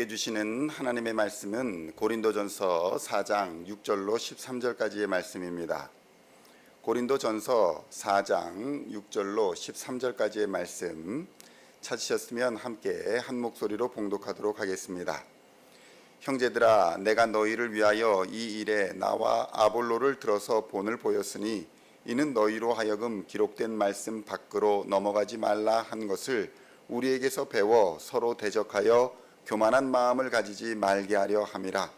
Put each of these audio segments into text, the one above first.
우리에게 주시는 하나님의 말씀은 고린도전서 4장 6절로 13절까지의 말씀입니다. 고린도전서 4장 6절로 13절까지의 말씀 찾으셨으면 함께 한 목소리로 봉독하도록 하겠습니다. 형제들아, 내가 너희를 위하여 이 일에 나와 아볼로를 들어서 본을 보였으니 이는 너희로 하여금 기록된 말씀 밖으로 넘어가지 말라 한 것을 우리에게서 배워 서로 대적하여 교만한 마음을 가지지 말게 하려 함이라.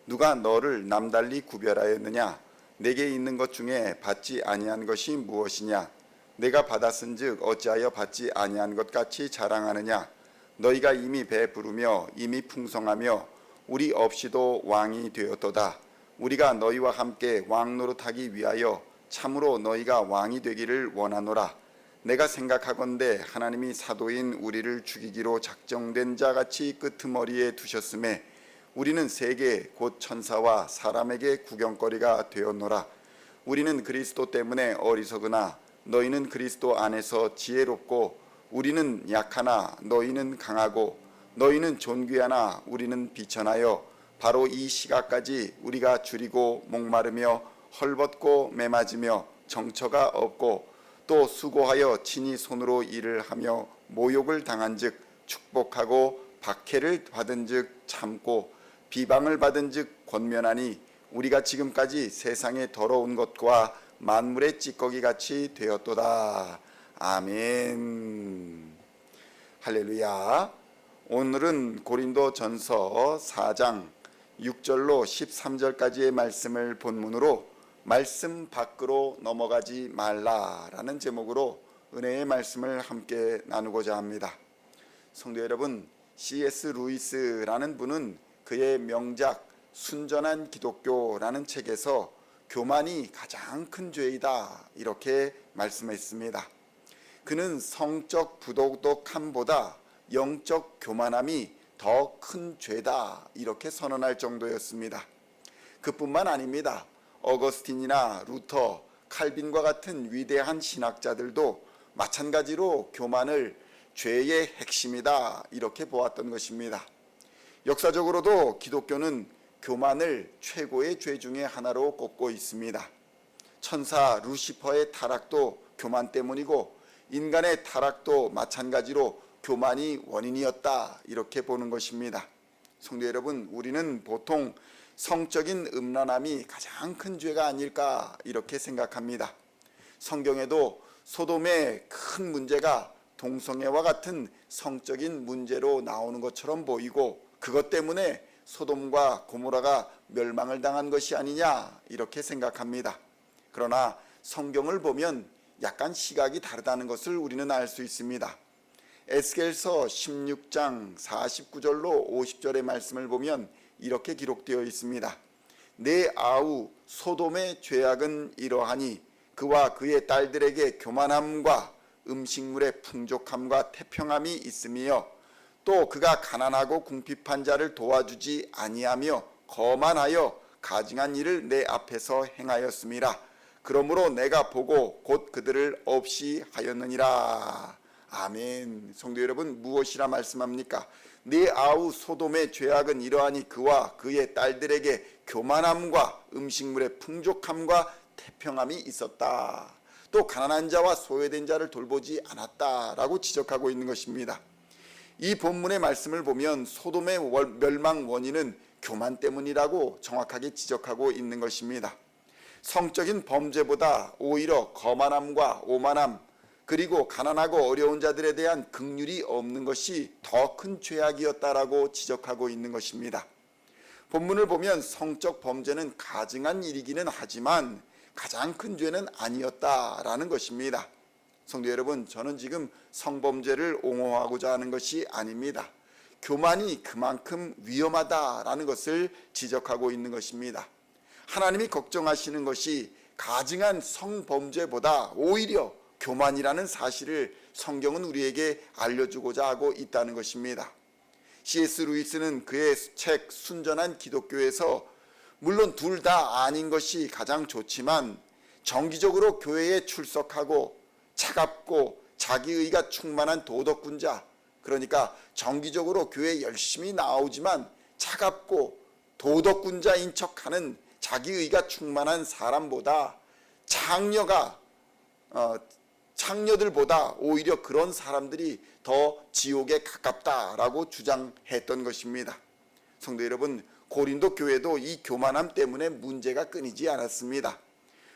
누가 너를 남달리 구별하였느냐? 내게 있는 것 중에 받지 아니한 것이 무엇이냐? 내가 받았은즉 어찌하여 받지 아니한 것 같이 자랑하느냐? 너희가 이미 배부르며 이미 풍성하며 우리 없이도 왕이 되었도다. 우리가 너희와 함께 왕 노릇하기 위하여 참으로 너희가 왕이 되기를 원하노라. 내가 생각하건대 하나님이 사도인 우리를 죽이기로 작정된 자같이 끄트머리에 두셨음에 우리는 세계 곧 천사와 사람에게 구경거리가 되었노라. 우리는 그리스도 때문에 어리석으나 너희는 그리스도 안에서 지혜롭고 우리는 약하나 너희는 강하고 너희는 존귀하나 우리는 비천하여 바로 이 시각까지 우리가 줄이고 목마르며 헐벗고 매맞으며 정처가 없고 또 수고하여 친히 손으로 일을 하며 모욕을 당한즉 축복하고 박해를 받은즉 참고 비방을 받은즉 권면하니 우리가 지금까지 세상의 더러운 것과 만물의 찌꺼기 같이 되었도다. 아멘. 할렐루야. 오늘은 고린도전서 4장 6절로 13절까지의 말씀을 본문으로 말씀 밖으로 넘어가지 말라라는 제목으로 은혜의 말씀을 함께 나누고자 합니다. 성도 여러분, C.S. 루이스라는 분은 그의 명작 순전한 기독교라는 책에서 교만이 가장 큰 죄이다 이렇게 말씀했습니다. 그는 성적 부도덕함보다 영적 교만함이 더 큰 죄다 이렇게 선언할 정도였습니다. 그뿐만 아닙니다. 어거스틴이나 루터, 칼빈과 같은 위대한 신학자들도 마찬가지로 교만을 죄의 핵심이다 이렇게 보았던 것입니다. 역사적으로도 기독교는 교만을 최고의 죄 중에 하나로 꼽고 있습니다. 천사 루시퍼의 타락도 교만 때문이고 인간의 타락도 마찬가지로 교만이 원인이었다 이렇게 보는 것입니다. 성도 여러분, 우리는 보통 성적인 음란함이 가장 큰 죄가 아닐까 이렇게 생각합니다. 성경에도 소돔의 큰 문제가 동성애와 같은 성적인 문제로 나오는 것처럼 보이고 그것 때문에 소돔과 고모라가 멸망을 당한 것이 아니냐 이렇게 생각합니다. 그러나 성경을 보면 약간 시각이 다르다는 것을 우리는 알 수 있습니다. 에스겔서 16장 49절로 50절의 말씀을 보면 이렇게 기록되어 있습니다. 내 아우 소돔의 죄악은 이러하니 그와 그의 딸들에게 교만함과 음식물의 풍족함과 태평함이 있으며 또 그가 가난하고 궁핍한 자를 도와주지 아니하며 거만하여 가증한 일을 내 앞에서 행하였음이라. 그러므로 내가 보고 곧 그들을 없이 하였느니라. 아멘. 성도 여러분, 무엇이라 말씀합니까? 네 아우 소돔의 죄악은 이러하니 그와 그의 딸들에게 교만함과 음식물의 풍족함과 태평함이 있었다. 또 가난한 자와 소외된 자를 돌보지 않았다라고 지적하고 있는 것입니다. 이 본문의 말씀을 보면 소돔의 멸망 원인은 교만 때문이라고 정확하게 지적하고 있는 것입니다. 성적인 범죄보다 오히려 거만함과 오만함 그리고 가난하고 어려운 자들에 대한 긍휼이 없는 것이 더 큰 죄악이었다라고 지적하고 있는 것입니다. 본문을 보면 성적 범죄는 가증한 일이기는 하지만 가장 큰 죄는 아니었다라는 것입니다. 성도 여러분, 저는 지금 성범죄를 옹호하고자 하는 것이 아닙니다. 교만이 그만큼 위험하다라는 것을 지적하고 있는 것입니다. 하나님이 걱정하시는 것이 가증한 성범죄보다 오히려 교만이라는 사실을 성경은 우리에게 알려주고자 하고 있다는 것입니다. C.S. 루이스는 그의 책 순전한 기독교에서 물론 둘 다 아닌 것이 가장 좋지만 정기적으로 교회에 출석하고 차갑고 자기의가 충만한 도덕군자 그러니까 정기적으로 교회에 열심히 나오지만 차갑고 도덕군자인 척하는 자기의가 충만한 사람보다 창녀들보다 오히려 그런 사람들이 더 지옥에 가깝다라고 주장했던 것입니다. 성도 여러분, 고린도 교회도 이 교만함 때문에 문제가 끊이지 않았습니다.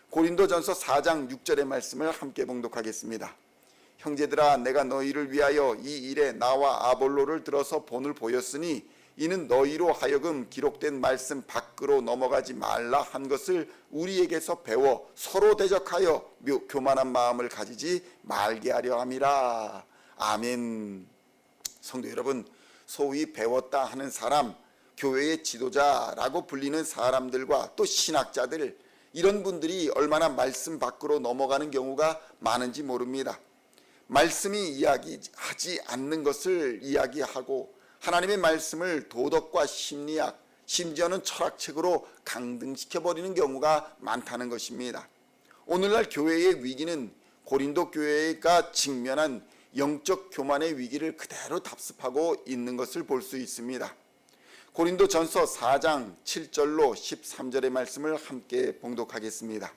고린도전서 4장 6절의 말씀을 함께 봉독하겠습니다. 형제들아, 내가 너희를 위하여 이 일에 나와 아볼로를 들어서 본을 보였으니 이는 너희로 하여금 기록된 말씀 밖으로 넘어가지 말라 한 것을 우리에게서 배워 서로 대적하여 교만한 마음을 가지지 말게 하려 함이라. 아멘. 성도 여러분, 소위 배웠다 하는 사람, 교회의 지도자라고 불리는 사람들과 또 신학자들, 이런 분들이 얼마나 말씀 밖으로 넘어가는 경우가 많은지 모릅니다. 말씀이 이야기하지 않는 것을 이야기하고 하나님의 말씀을 도덕과 심리학, 심지어는 철학책으로 강등시켜버리는 경우가 많다는 것입니다. 오늘날 교회의 위기는 고린도 교회가 직면한 영적 교만의 위기를 그대로 답습하고 있는 것을 볼 수 있습니다. 고린도전서 4장 7절로 13절의 말씀을 함께 봉독하겠습니다.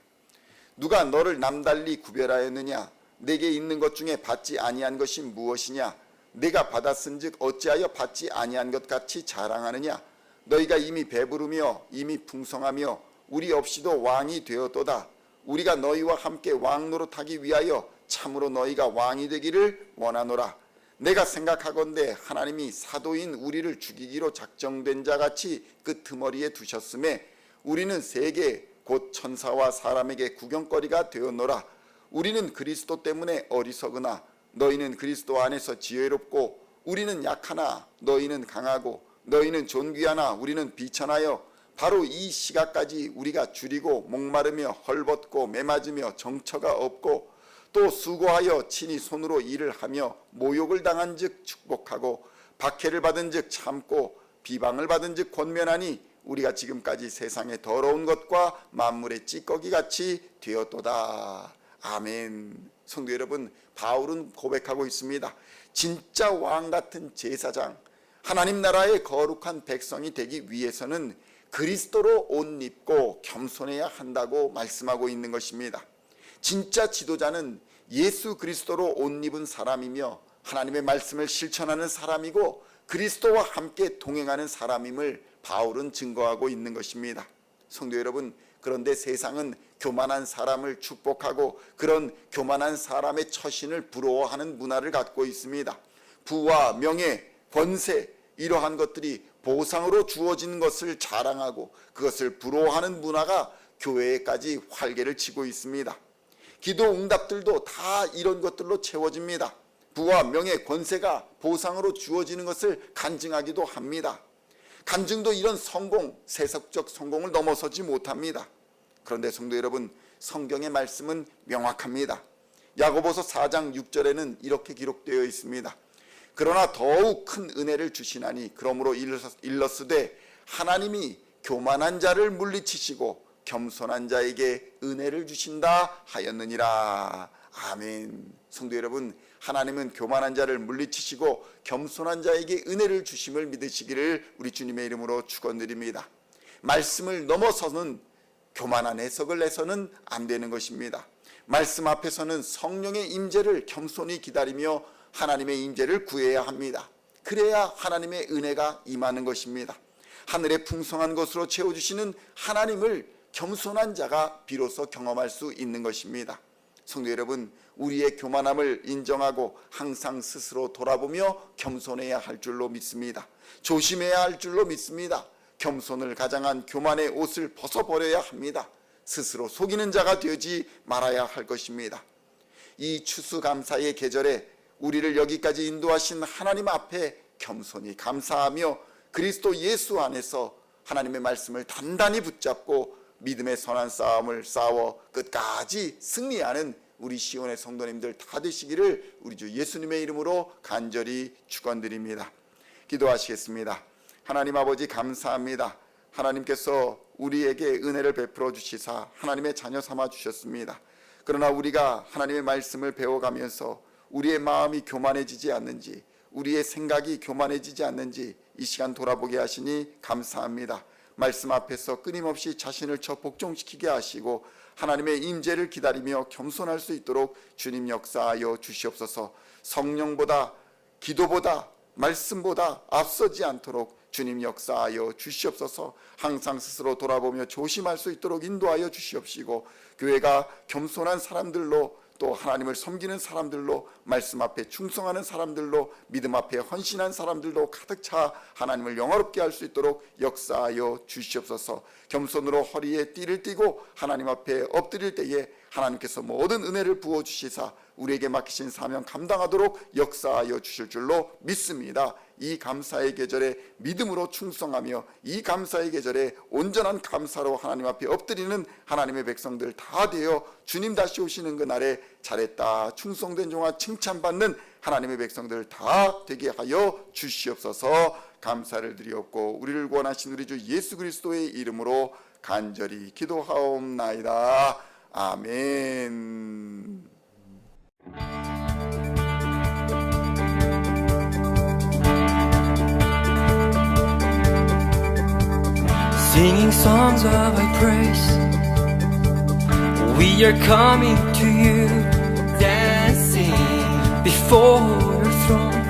누가 너를 남달리 구별하였느냐? 내게 있는 것 중에 받지 아니한 것이 무엇이냐? 내가 받았은즉 어찌하여 받지 아니한 것 같이 자랑하느냐? 너희가 이미 배부르며 이미 풍성하며 우리 없이도 왕이 되었도다. 우리가 너희와 함께 왕 노릇하기 위하여 참으로 너희가 왕이 되기를 원하노라. 내가 생각하건대 하나님이 사도인 우리를 죽이기로 작정된 자같이 끄트머리에 두셨음에 우리는 세계 곧 천사와 사람에게 구경거리가 되었노라. 우리는 그리스도 때문에 어리석으나 너희는 그리스도 안에서 지혜롭고 우리는 약하나 너희는 강하고 너희는 존귀하나 우리는 비천하여 바로 이 시각까지 우리가 줄이고 목마르며 헐벗고 매맞으며 정처가 없고 또 수고하여 친히 손으로 일을 하며 모욕을 당한 즉 축복하고 박해를 받은 즉 참고 비방을 받은 즉 권면하니 우리가 지금까지 세상의 더러운 것과 만물의 찌꺼기같이 되었도다. 아멘. 성도 여러분, 바울은 고백하고 있습니다. 진짜 왕같은 제사장, 하나님 나라의 거룩한 백성이 되기 위해서는 그리스도로 옷 입고 겸손해야 한다고 말씀하고 있는 것입니다. 진짜 지도자는 예수 그리스도로 옷 입은 사람이며 하나님의 말씀을 실천하는 사람이고 그리스도와 함께 동행하는 사람임을 바울은 증거하고 있는 것입니다. 성도 여러분, 그런데 세상은 교만한 사람을 축복하고 그런 교만한 사람의 처신을 부러워하는 문화를 갖고 있습니다. 부와 명예, 권세, 이러한 것들이 보상으로 주어진 것을 자랑하고 그것을 부러워하는 문화가 교회에까지 활개를 치고 있습니다. 기도 응답들도 다 이런 것들로 채워집니다. 부와 명예, 권세가 보상으로 주어지는 것을 간증하기도 합니다. 간증도 이런 성공, 세속적 성공을 넘어서지 못합니다. 그런데 성도 여러분, 성경의 말씀은 명확합니다. 야고보서 4장 6절에는 이렇게 기록되어 있습니다. 그러나 더욱 큰 은혜를 주시나니 그러므로 일렀으되 하나님이 교만한 자를 물리치시고 겸손한 자에게 은혜를 주신다 하였느니라. 아멘. 성도 여러분, 하나님은 교만한 자를 물리치시고 겸손한 자에게 은혜를 주심을 믿으시기를 우리 주님의 이름으로 축원드립니다. 말씀을 넘어서는 교만한 해석을 해서는 안 되는 것입니다. 말씀 앞에서는 성령의 임재를 겸손히 기다리며 하나님의 임재를 구해야 합니다. 그래야 하나님의 은혜가 임하는 것입니다. 하늘의 풍성한 것으로 채워주시는 하나님을 겸손한 자가 비로소 경험할 수 있는 것입니다. 성도 여러분, 우리의 교만함을 인정하고 항상 스스로 돌아보며 겸손해야 할 줄로 믿습니다. 조심해야 할 줄로 믿습니다. 겸손을 가장한 교만의 옷을 벗어버려야 합니다. 스스로 속이는 자가 되지 말아야 할 것입니다. 이 추수감사의 계절에 우리를 여기까지 인도하신 하나님 앞에 겸손히 감사하며 그리스도 예수 안에서 하나님의 말씀을 단단히 붙잡고 믿음의 선한 싸움을 싸워 끝까지 승리하는 우리 시온의 성도님들 다 되시기를 우리 주 예수님의 이름으로 간절히 축원드립니다. 기도하시겠습니다. 하나님 아버지, 감사합니다. 하나님께서 우리에게 은혜를 베풀어 주시사 하나님의 자녀 삼아 주셨습니다. 그러나 우리가 하나님의 말씀을 배워가면서 우리의 마음이 교만해지지 않는지, 우리의 생각이 교만해지지 않는지 이 시간 돌아보게 하시니 감사합니다. 말씀 앞에서 끊임없이 자신을 복종시키게 하시고 하나님의 임재를 기다리며 겸손할 수 있도록 주님 역사하여 주시옵소서. 성령보다 기도보다 말씀보다 앞서지 않도록 주님 역사하여 주시옵소서. 항상 스스로 돌아보며 조심할 수 있도록 인도하여 주시옵시고 교회가 겸손한 사람들로 또 하나님을 섬기는 사람들로 말씀 앞에 충성하는 사람들로 믿음 앞에 헌신한 사람들로 가득 차 하나님을 영화롭게 할 수 있도록 역사하여 주시옵소서. 겸손으로 허리에 띠를 띠고 하나님 앞에 엎드릴 때에 하나님께서 모든 은혜를 부어주시사 우리에게 맡기신 사명 감당하도록 역사하여 주실 줄로 믿습니다. 이 감사의 계절에 믿음으로 충성하며 이 감사의 계절에 온전한 감사로 하나님 앞에 엎드리는 하나님의 백성들 다 되어 주님 다시 오시는 그날에 잘했다 충성된 종아 칭찬받는 하나님의 백성들 다 되게 하여 주시옵소서. 감사를 드리옵고 우리를 구원하신 우리 주 예수 그리스도의 이름으로 간절히 기도하옵나이다. 아멘. Singing songs of Thy praise, we are coming to You, dancing before Your throne.